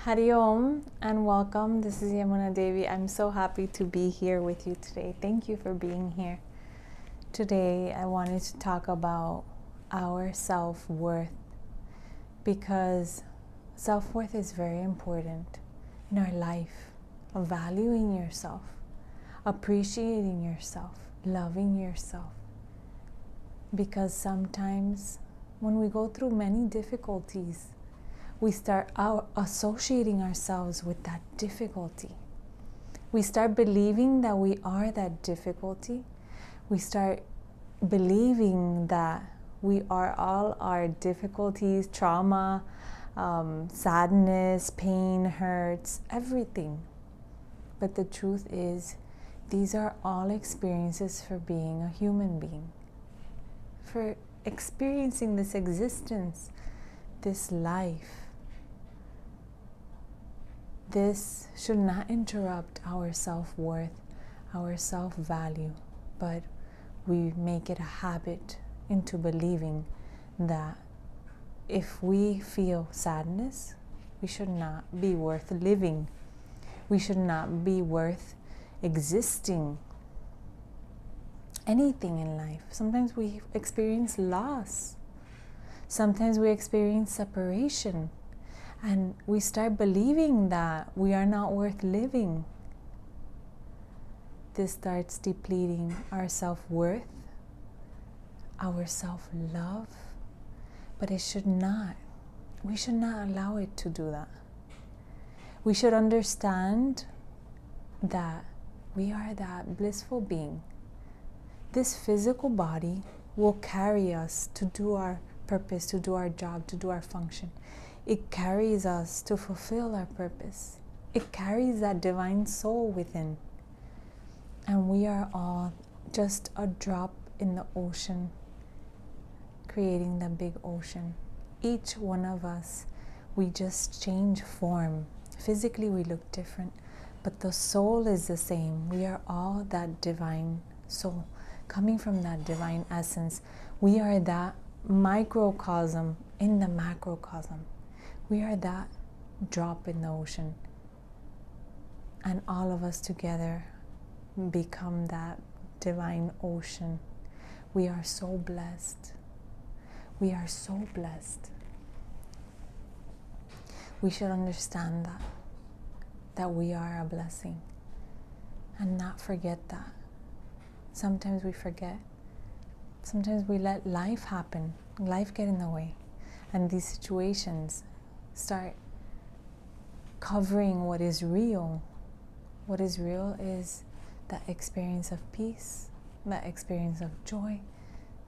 Hari Om and welcome. This is Yamuna Devi. I'm so happy to be here with you today. Thank you for being here. Today I wanted to talk about our self-worth because self-worth is very important in our life. Valuing yourself, appreciating yourself, loving yourself. Because sometimes when we go through many difficulties, we start associating ourselves with that difficulty. We start believing that we are that difficulty. We start believing that we are all our difficulties, trauma, sadness, pain, hurts, everything. But the truth is, these are all experiences for being a human being, for experiencing this existence, this life. This should not interrupt our self-worth, our self-value, but we make it a habit into believing that if we feel sadness, we should not be worth living. We should not be worth existing. Anything in life. Sometimes we experience loss. Sometimes we experience separation. And we start believing that we are not worth living. This starts depleting our self-worth, our self-love, but it should not. We should not allow it to do that. We should understand that we are that blissful being. This physical body will carry us to do our purpose, to do our job, to do our function. It carries us to fulfill our purpose. It carries that divine soul within. And we are all just a drop in the ocean, creating the big ocean. Each one of us, we just change form. Physically we look different, but the soul is the same. We are all that divine soul, coming from that divine essence. We are that microcosm in the macrocosm. We are that drop in the ocean, and all of us together become that divine ocean. We are so blessed. We are so blessed. We should understand that we are a blessing and not forget that. Sometimes we forget. Sometimes we let life happen, life get in the way, and these situations start covering what is real. What is real is that experience of peace, that experience of joy,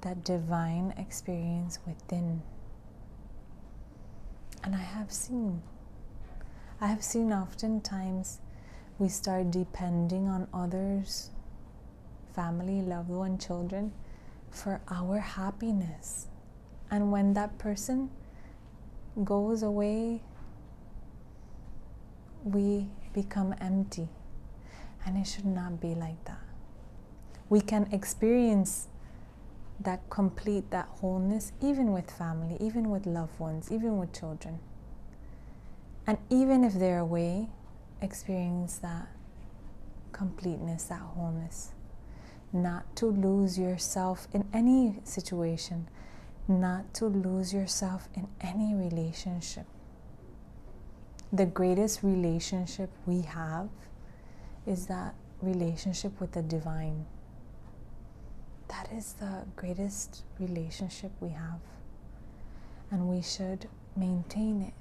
that divine experience within. And I have seen oftentimes we start depending on others, family, loved one, children, for our happiness. And when that person goes away, we become empty. And it should not be like that. We can experience that complete, that wholeness, even with family, even with loved ones, even with children. And even if they're away, experience that completeness, that wholeness. Not to lose yourself in any situation, not to lose yourself in any relationship. The greatest relationship we have is that relationship with the divine. That is the greatest relationship we have, and we should maintain it.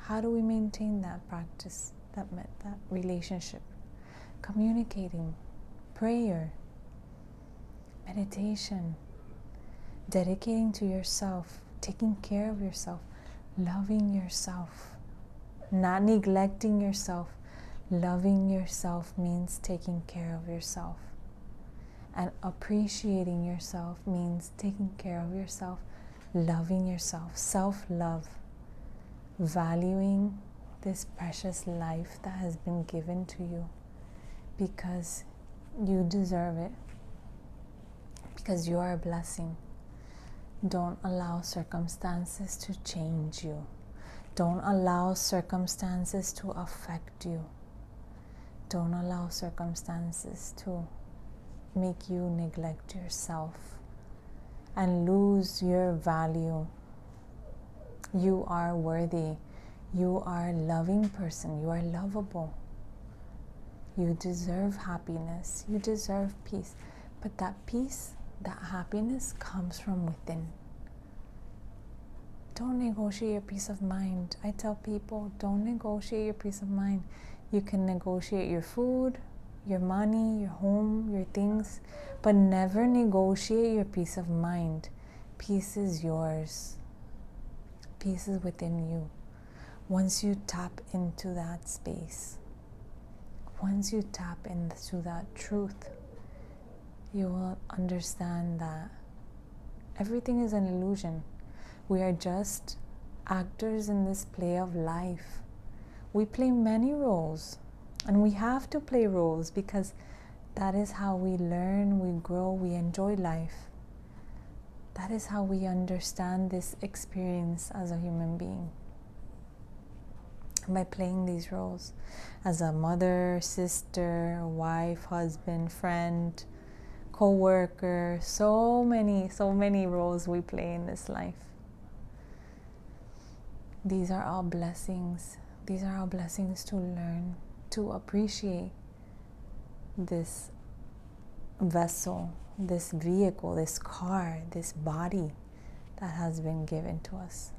How do we maintain that practice, that relationship? Communicating, prayer, meditation, dedicating to yourself, taking care of yourself, loving yourself, not neglecting yourself. Loving yourself means taking care of yourself. And appreciating yourself means taking care of yourself, loving yourself, self-love, valuing this precious life that has been given to you because you deserve it, because you are a blessing. Don't allow circumstances to change you. Don't allow circumstances to affect you. Don't allow circumstances to make you neglect yourself and lose your value. You are worthy. You are a loving person. You are lovable. You deserve happiness. You deserve peace. But that peace, that happiness comes from within. Don't negotiate your peace of mind. I tell people, don't negotiate your peace of mind. You can negotiate your food, your money, your home, your things, but never negotiate your peace of mind. Peace is yours. Peace is within you. Once you tap into that space, once you tap into that truth, you will understand that everything is an illusion. We are just actors in this play of life. We play many roles, and we have to play roles because that is how we learn, we grow, we enjoy life. That is how we understand this experience as a human being. By playing these roles as a mother, sister, wife, husband, friend, co-worker, so many roles we play in this life. These are all blessings. These are all blessings to learn, to appreciate this vessel, this vehicle, this car, this body that has been given to us.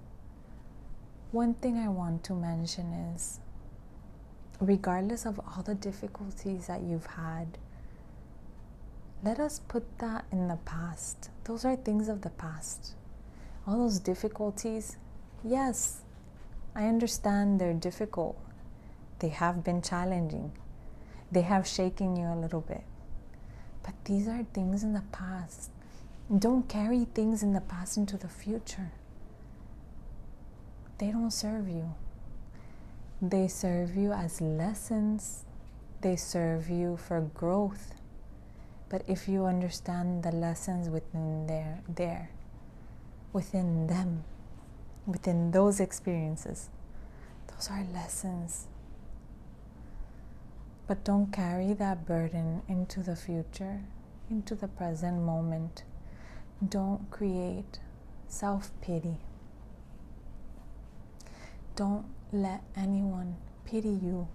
One thing I want to mention is, regardless of all the difficulties that you've had, let us put that in the past. Those are things of the past. All those difficulties, yes, I understand they're difficult. They have been challenging. They have shaken you a little bit. But these are things in the past. Don't carry things in the past into the future. They don't serve you. They serve you as lessons. They serve you for growth. But if you understand the lessons within within them, within those experiences, those are lessons. But don't carry that burden into the future, into the present moment. Don't create self-pity. Don't let anyone pity you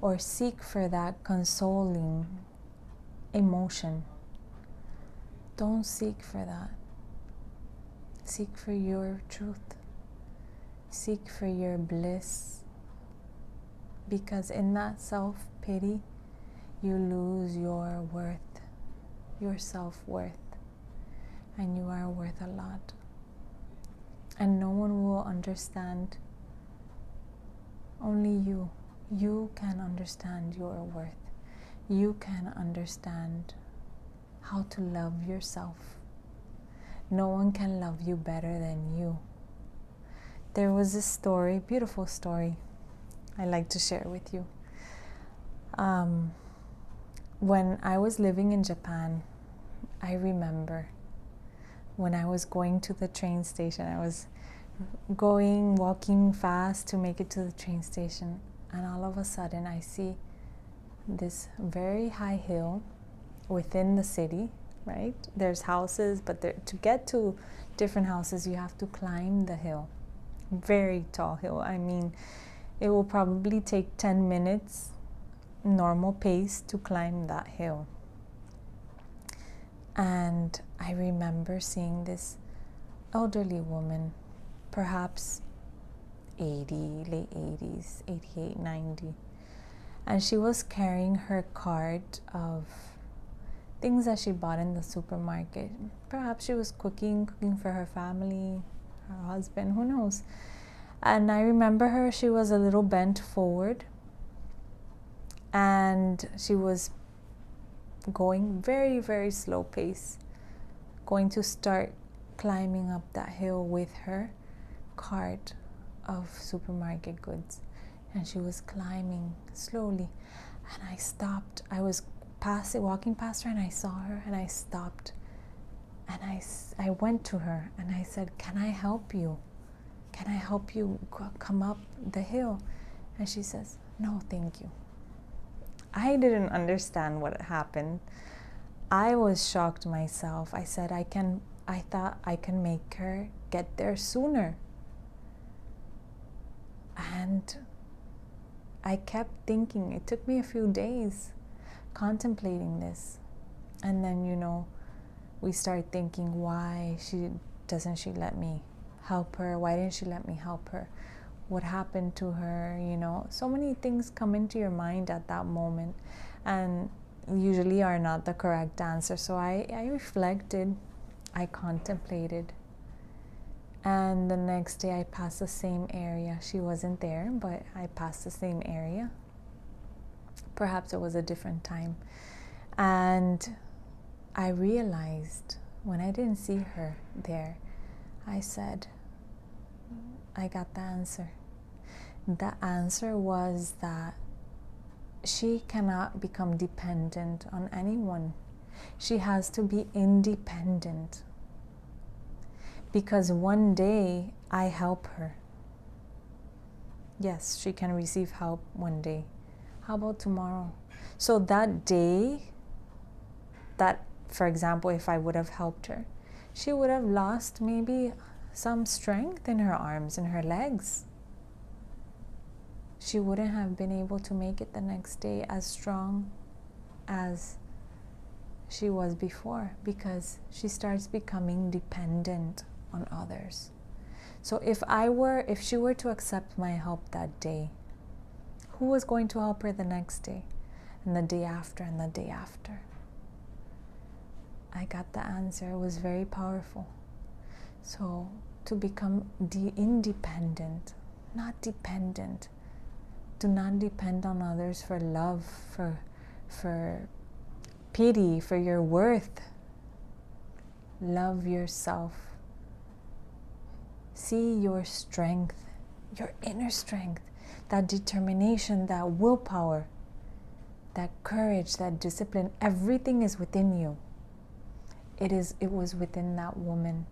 or seek for that consoling emotion. Don't seek for that. Seek for your truth. Seek for your bliss. Because in that self-pity, you lose your worth, your self-worth. And you are worth a lot. And no one will understand. Only you. You can understand your worth. You can understand how to love yourself. No one can love you better than you. There was this story, beautiful story, I like to share with you. When I was living in Japan, I remember when I was going to the train station, I was walking fast to make it to the train station, and all of a sudden I see this very high hill within the city, right? There's houses, but to get to different houses, you have to climb the hill. Very tall hill. I mean, it will probably take 10 minutes, normal pace, to climb that hill. And I remember seeing this elderly woman, perhaps 80, late 80s, 88, 90. And she was carrying her cart of things that she bought in the supermarket. Perhaps she was cooking for her family, her husband, who knows. And I remember her, she was a little bent forward. And she was going very, very slow pace, going to start climbing up that hill with her cart of supermarket goods. And she was climbing slowly. And I stopped. I was walking past her, and I saw her, and I stopped. And I went to her and I said, "Can I help you? can I help you come up the hill? And she says, no, thank you. I didn't understand what happened. I was shocked myself. I said, I thought I can make her get there sooner. And I kept thinking, it took me a few days contemplating this. And then, we started thinking, why doesn't she let me help her? Why didn't she let me help her? What happened to her? So many things come into your mind at that moment, and usually are not the correct answer. So I reflected, I contemplated, and the next day I passed the same area. She wasn't there, but I passed the same area. Perhaps it was a different time. And I realized when I didn't see her there, I said, I got the answer. The answer was that she cannot become dependent on anyone. She has to be independent. Because one day I help her. Yes, she can receive help one day. How about tomorrow? So that day, for example, if I would have helped her, she would have lost maybe some strength in her arms and her legs. She wouldn't have been able to make it the next day as strong as she was before, because she starts becoming dependent on others. So if she were to accept my help that day, who was going to help her the next day, and the day after, and the day after? I got the answer. It was very powerful. So to become independent, not dependent. Do not depend on others for love, for pity, for your worth. Love yourself. See your strength, your inner strength, that determination, that willpower, that courage, that discipline. Everything is within you. It was within that woman,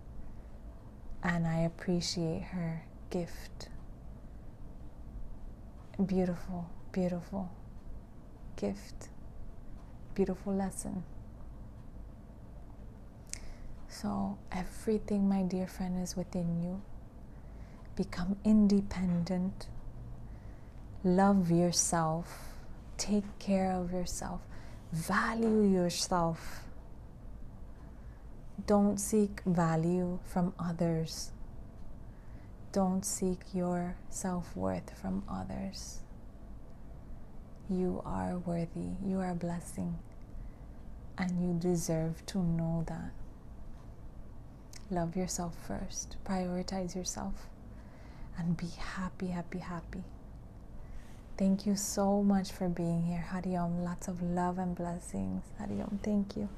and I appreciate her gift. Beautiful, beautiful gift, beautiful lesson. So everything, my dear friend, is within you. Become independent. Love yourself. Take care of yourself. Value yourself. Don't seek value from others. Don't seek your self-worth from others. You are worthy. You are a blessing. And you deserve to know that. Love yourself first. Prioritize yourself. And be happy, happy, happy. Thank you so much for being here. Hari Om. Lots of love and blessings. Hari Om. Thank you.